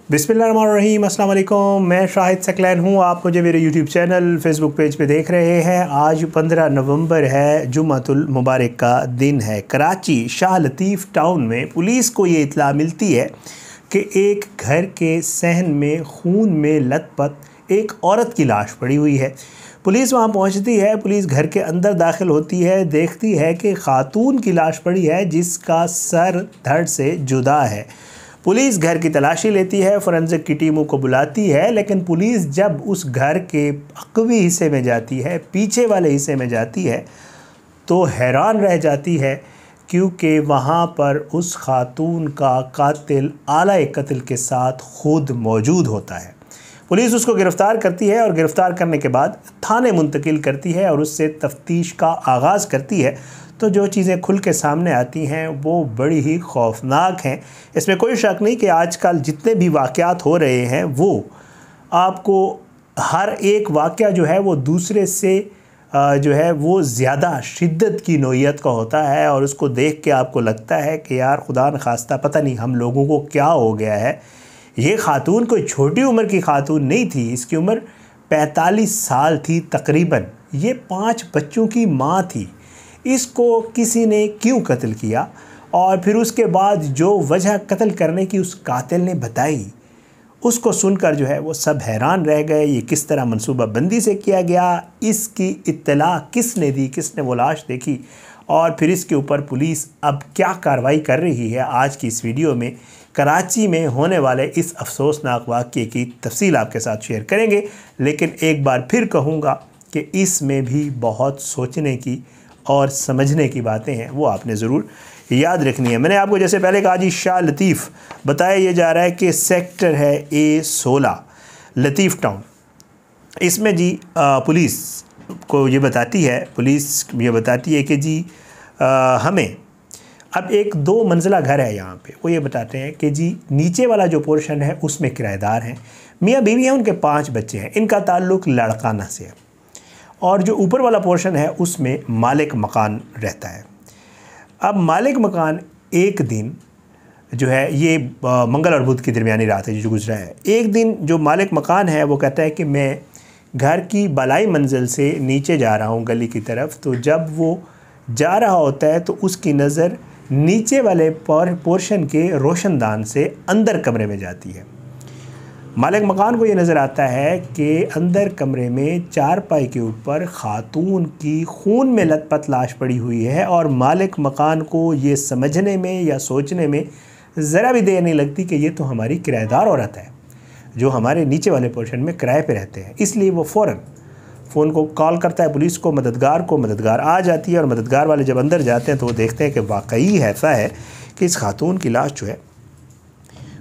बिस्मिल्लाहिर्रहमानिर्रहीम, अस्सलाम वालेकुम। मैं शाहिद सकलैन हूँ। आप मुझे मेरे यूट्यूब चैनल फेसबुक पेज पे देख रहे हैं। आज 15 नवंबर है, जुम्मतुल मुबारक का दिन है। कराची शाह लतीफ़ टाउन में पुलिस को ये इत्तला मिलती है कि एक घर के सहन में खून में लथपथ एक औरत की लाश पड़ी हुई है। पुलिस वहाँ पहुँचती है। पुलिस घर के अंदर दाखिल होती है, देखती है कि खातून की लाश पड़ी है जिसका सर धड़ से जुदा है। पुलिस घर की तलाशी लेती है, फोरेंसिक की टीमों को बुलाती है, लेकिन पुलिस जब उस घर के अक़वी हिस्से में जाती है, पीछे वाले हिस्से में जाती है, तो हैरान रह जाती है क्योंकि वहाँ पर उस खातून का कातिल आला कत्ल के साथ खुद मौजूद होता है। पुलिस उसको गिरफ़्तार करती है और गिरफ़्तार करने के बाद थाने मुंतकिल करती है और उससे तफ्तीश का आगाज़ करती है। तो जो चीज़ें खुल के सामने आती हैं वो बड़ी ही खौफनाक हैं। इसमें कोई शक नहीं कि आजकल जितने भी वाक़यात हो रहे हैं वो आपको हर एक वाक़या जो है वो दूसरे से जो है वो ज़्यादा शिद्दत की नोयत का होता है और उसको देख के आपको लगता है कि यार खुदा न खास्ता पता नहीं हम लोगों को क्या हो गया है। ये खातून कोई छोटी उम्र की खातून नहीं थी, इसकी उम्र 45 साल थी तकरीबन। ये 5 बच्चों की माँ थी। इसको किसी ने क्यों कत्ल किया और फिर उसके बाद जो वजह कत्ल करने की उस कातिल ने बताई, उसको सुनकर जो है वो सब हैरान रह गए। ये किस तरह मंसूबा बंदी से किया गया, इसकी इत्तला किसने दी, किसने वो लाश देखी और फिर इसके ऊपर पुलिस अब क्या कार्रवाई कर रही है। आज की इस वीडियो में कराची में होने वाले इस अफसोसनाक वाक़ये की तफसील आपके साथ शेयर करेंगे। लेकिन एक बार फिर कहूँगा कि इसमें भी बहुत सोचने की और समझने की बातें हैं, वो आपने ज़रूर याद रखनी है। मैंने आपको जैसे पहले कहा जी, शाह लतीफ़ बताया ये जा रहा है कि सेक्टर है A16 लतीफ़ टाउन। इसमें जी पुलिस को ये बताती है, पुलिस ये बताती है कि जी हमें अब एक 2 मंजिला घर है यहाँ पे। वो ये बताते हैं कि जी नीचे वाला जो पोर्शन है उसमें किराएदार हैं, मियाँ बीवी हैं, उनके 5 बच्चे हैं, इनका ताल्लुक़ लड़काना से है और जो ऊपर वाला पोर्शन है उसमें मालिक मकान रहता है। अब मालिक मकान एक दिन जो है, ये मंगल और बुध की दरमियानी रात है जो गुजरा है, एक दिन जो मालिक मकान है वो कहता है कि मैं घर की बालाई मंजिल से नीचे जा रहा हूँ गली की तरफ। तो जब वो जा रहा होता है तो उसकी नज़र नीचे वाले पोर्शन के रोशनदान से अंदर कमरे में जाती है। मालिक मकान को ये नज़र आता है कि अंदर कमरे में चारपाई के ऊपर खातून की खून में लथपथ लाश पड़ी हुई है और मालिक मकान को ये समझने में या सोचने में ज़रा भी देर नहीं लगती कि ये तो हमारी किराएदार औरत है जो हमारे नीचे वाले पोर्शन में किराए पे रहते हैं। इसलिए वो फ़ौरन फ़ोन को कॉल करता है पुलिस को, मददगार आ जाती है और मददगार वाले जब अंदर जाते हैं तो वो देखते हैं कि वाकई ऐसा है कि इस खातून की लाश जो है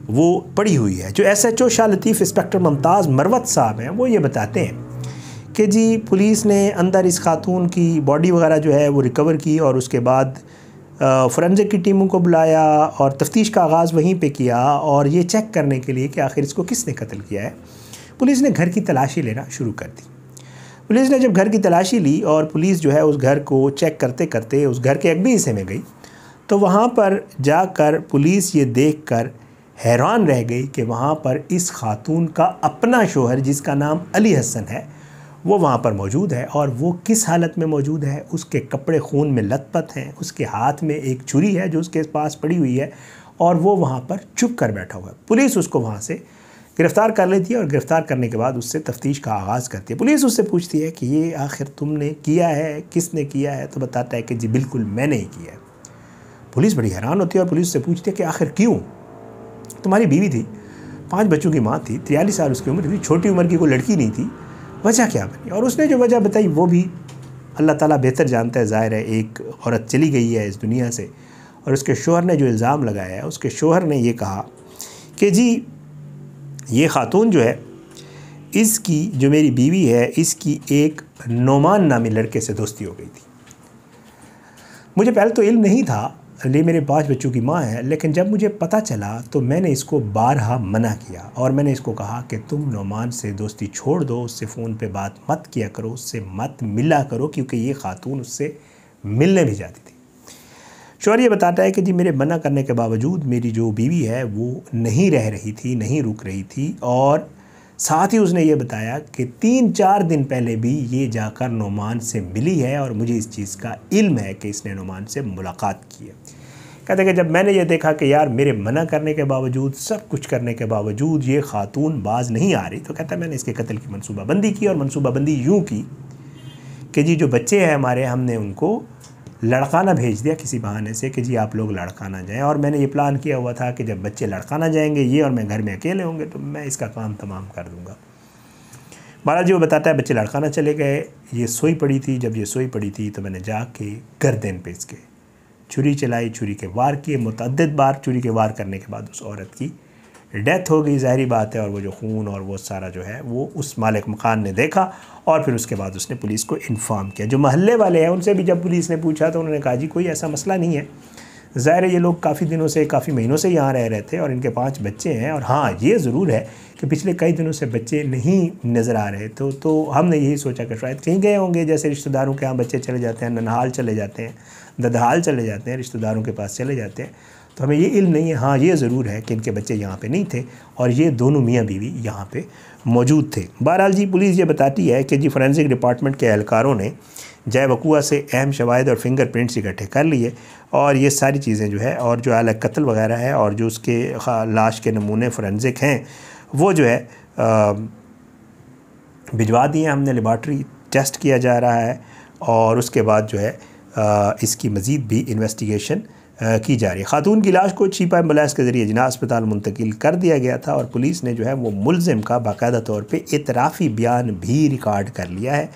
वो पड़ी हुई है। जो SHO शाह लतीफ़ इंस्पेक्टर मुमताज़ मरवत साहब हैं वो ये बताते हैं कि जी पुलिस ने अंदर इस खातून की बॉडी वगैरह जो है वो रिकवर की और उसके बाद फोरेंसिक की टीमों को बुलाया और तफ्तीश का आगाज़ वहीं पे किया और ये चेक करने के लिए कि आखिर इसको किसने कत्ल किया है, पुलिस ने घर की तलाशी लेना शुरू कर दी। पुलिस ने जब घर की तलाशी ली और पुलिस जो है उस घर को चेक करते करते उस घर के अगले हिस्से में गई, तो वहाँ पर जाकर पुलिस ये देखकर हैरान रह गई कि वहाँ पर इस खातून का अपना शोहर जिसका नाम अली हसन है वो वहाँ पर मौजूद है। और वो किस हालत में मौजूद है, उसके कपड़े खून में लथपथ हैं, उसके हाथ में एक छुरी है जो उसके पास पड़ी हुई है और वो वहाँ पर चुप कर बैठा हुआ है। पुलिस उसको वहाँ से गिरफ़्तार कर लेती है और गिरफ़्तार करने के बाद उससे तफ्तीश का आगाज़ करती है। पुलिस उससे पूछती है कि ये आखिर तुमने किया है, किसने किया है, तो बताता है कि जी बिल्कुल मैंने ही किया है। पुलिस बड़ी हैरान होती है और पुलिस से पूछती है कि आखिर क्यों, तुम्हारी बीवी थी, 5 बच्चों की माँ थी, 43 साल उसकी उम्र थी, छोटी उम्र की कोई लड़की नहीं थी, वजह क्या बनी। और उसने जो वजह बताई वो भी अल्लाह ताला बेहतर जानता है। ज़ाहिर है एक औरत चली गई है इस दुनिया से और उसके शोहर ने जो इल्ज़ाम लगाया है, उसके शोहर ने ये कहा कि जी ये खातून जो है, इसकी जो मेरी बीवी है, इसकी एक नोमान नामी लड़के से दोस्ती हो गई थी। मुझे पहले तो इल्म नहीं था, ये मेरे 5 बच्चों की माँ है, लेकिन जब मुझे पता चला तो मैंने इसको बारहा मना किया और मैंने इसको कहा कि तुम नोमान से दोस्ती छोड़ दो, उससे फ़ोन पे बात मत किया करो, उससे मत मिला करो, क्योंकि ये खातून उससे मिलने भी जाती थी। शौहर ये बताता है कि जी मेरे मना करने के बावजूद मेरी जो बीवी है वो नहीं रह रही थी, नहीं रुक रही थी, और साथ ही उसने ये बताया कि 3-4 दिन पहले भी ये जाकर नुमान से मिली है और मुझे इस चीज़ का इल्म है कि इसने नुमान से मुलाकात की है। कहते हैं कि जब मैंने ये देखा कि यार मेरे मना करने के बावजूद, सब कुछ करने के बावजूद ये खातून बाज नहीं आ रही, तो कहता है मैंने इसके कत्ल की मनसूबाबंदी की, और मनसूबाबंदी यूँ की कि जी जो बच्चे हैं हमारे, हमने उनको लड़काना भेज दिया किसी बहाने से कि जी आप लोग लड़काना जाएं, और मैंने ये प्लान किया हुआ था कि जब बच्चे लड़काना जाएंगे ये और मैं घर में अकेले होंगे तो मैं इसका काम तमाम कर दूंगा। महाराज जी वो बताता है बच्चे लड़काना चले गए, ये सोई पड़ी थी, जब ये सोई पड़ी थी तो मैंने जाके गर्दन पे इसके छुरी चलाई, छुरी के वार किए, मुतअद्दिद बार छुरी के वार करने के बाद उस औरत की डेथ हो गई, ज़ाहिरी बात है। और वो जो खून और वो सारा जो है वो उस मालिक मकान ने देखा, और फिर उसके बाद उसने पुलिस को इन्फॉर्म किया। जो महल्ले वाले हैं उनसे भी जब पुलिस ने पूछा तो उन्होंने कहा जी कोई ऐसा मसला नहीं है, ज़ाहिर है ये लोग काफ़ी दिनों से, काफ़ी महीनों से यहाँ रह रहे थे और इनके 5 बच्चे हैं, और हाँ ये ज़रूर है कि पिछले कई दिनों से बच्चे नहीं नज़र आ रहे, तो हमने यही सोचा कि शायद कहीं गए होंगे, जैसे रिश्तेदारों के यहाँ बच्चे चले जाते हैं, ननहाल चले जाते हैं, ददहाल चले जाते हैं, रिश्तेदारों के पास चले जाते हैं, तो हमें ये इल्म नहीं है। हाँ ये ज़रूर है कि इनके बच्चे यहाँ पे नहीं थे और ये दोनों मियाँ बीवी यहाँ पे मौजूद थे। बहरहाल जी पुलिस ये बताती है कि जी फोरेंसिक डिपार्टमेंट के एहलकारों ने जय वक़ुआ से अहम शवाहिद और फिंगरप्रिंट्स इकट्ठे कर लिए, और ये सारी चीज़ें जो है, और जो आला कत्ल वगैरह है और जो उसके लाश के नमूने फोरेंसिक हैं वो जो है भिजवा दिए, हमने लेबॉर्ट्री टेस्ट किया जा रहा है, और उसके बाद जो है इसकी मज़ीद भी इन्वेस्टिगेशन की जा रही है। खातून की लाश को छिपा एम्बुलेंस के ज़रिए जिना अस्पताल मुंतकिल कर दिया गया था, और पुलिस ने जो है वो मुलज़िम का बाकायदा तौर पे इतराफ़ी बयान भी रिकॉर्ड कर लिया है,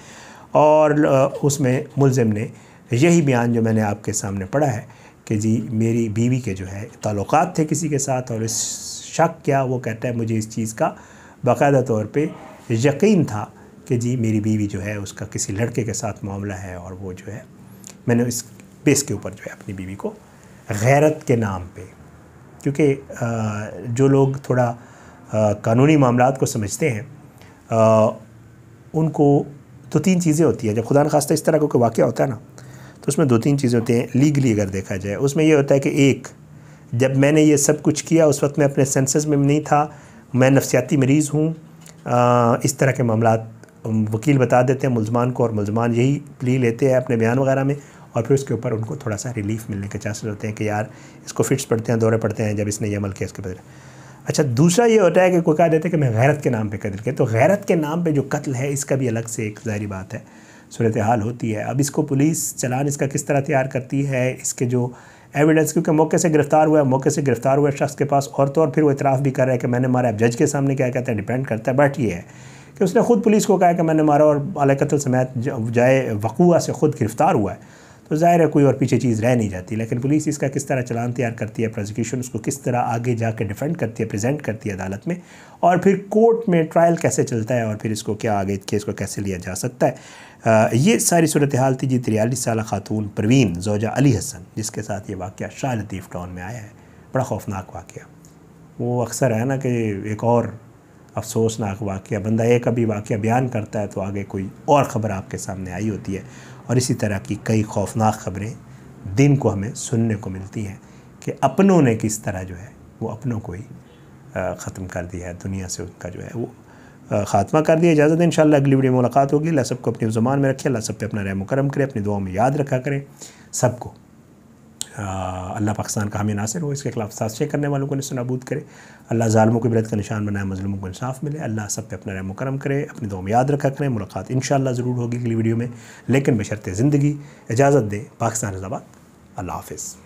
और उसमें मुलज़िम ने यही बयान जो मैंने आपके सामने पढ़ा है कि जी मेरी बीवी के जो है ताल्लुकात थे किसी के साथ, और इस शक क्या, वो कहता है मुझे इस चीज़ का बाकायदा तौर पे यकीन था कि जी मेरी बीवी जो है उसका किसी लड़के के साथ मामला है, और वो जो है मैंने इस बेस के ऊपर जो है अपनी बीवी को गैरत के नाम पे, क्योंकि जो लोग थोड़ा कानूनी मामलात को समझते हैं उनको 2-3 चीज़ें होती है। जब खुदा न खास्ता इस तरह का कोई वाक़या होता है ना, तो उसमें 2-3 चीज़ें होती हैं लीगली अगर देखा जाए। उसमें ये होता है कि एक, जब मैंने ये सब कुछ किया उस वक्त मैं अपने सेंसेस में नहीं था, मैं नफ्सियाती मरीज़ हूँ, इस तरह के मामलात वकील बता देते हैं मुलजमान को, और मुलजमान यही प्ली लेते हैं अपने बयान वगैरह में, और फिर उसके ऊपर उनको थोड़ा सा रिलीफ मिलने के चांसेस होते हैं कि यार इसको फिट्स पड़ते हैं, दौरे पड़ते हैं जब इसने ये अमल किया इसके बदले। अच्छा, दूसरा ये होता है कि कोई कह देते हैं कि मैं गैरत के नाम पे कत्ल किया, तो गैरत के नाम पे जो कत्ल है इसका भी अलग से एक ज़ाहिरी बात है सूरत हाल होती है। अब इसको पुलिस चालान इसका किस तरह तैयार करती है, इसके जो एविडेंस, क्योंकि मौके से गिरफ्तार हुआ है, मौके से गिरफ्तार हुए शख्स के पास और तो और फिर वो इतराफ़ भी कर रहा है कि मैंने मारा। अब जज के सामने क्या कहता है डिपेंड करता है, बट ये है कि उसने ख़ुद पुलिस को कहा कि मैंने मारा और आला कत्ल समेत जाए वक़ुआ से ख़ुद गिरफ़्तार हुआ है, तो ज़ाहिर है कोई और पीछे चीज़ रह नहीं जाती। लेकिन पुलिस इसका किस तरह चालान तैयार करती है, प्रोसिक्यूशन उसको किस तरह आगे जाके डिफेंड करती है, प्रेजेंट करती है अदालत में, और फिर कोर्ट में ट्रायल कैसे चलता है, और फिर इसको क्या आगे केस को कैसे लिया जा सकता है, ये सारी सूरत हाल थी जी 43 साल खातून परवीन ज़ौजा अली हसन, जिसके साथ ये वाक़या शाह लतीफ़ टाउन में आया है। बड़ा खौफनाक वाक़या। वो अक्सर है ना कि एक और अफसोसनाक वाक़या, बंदा एक अभी वाक़या बयान करता है तो आगे कोई और ख़बर आपके सामने आई होती है, और इसी तरह की कई खौफनाक ख़बरें दिन को हमें सुनने को मिलती हैं कि अपनों ने किस तरह जो है वो अपनों को ही ख़त्म कर दिया है, दुनिया से उनका जो है वो ख़ात्मा कर दिया। इजाज़त है, इंशाअल्लाह अगली वीडियो में मुलाकात होगी। अल्लाह सबको अपनी ज़ुबान में रखे, अल्लाह सब पे अपना रहम करम करे, अपनी दुआओं में याद रखा करें सबको। अल्लाह पाकिस्तान का हामी नासिर हो, इसके खिलाफ साजिशें करने वालों को निस्नाबूद करे, अल्लाह ज़ालिमों को इबरत का निशान बनाए, मज़लूमों को इंसाफ मिले, अल्लाह सब पे अपना रहम करम करे, अपनी दुआ में याद रखा करें। मुलाकात इंशाअल्लाह ज़रूर होगी अगली वीडियो में, लेकिन बशर्ते ज़िंदगी इजाज़त दे। पाकिस्तान ज़िंदाबाद। अल्लाह हाफ़िज़।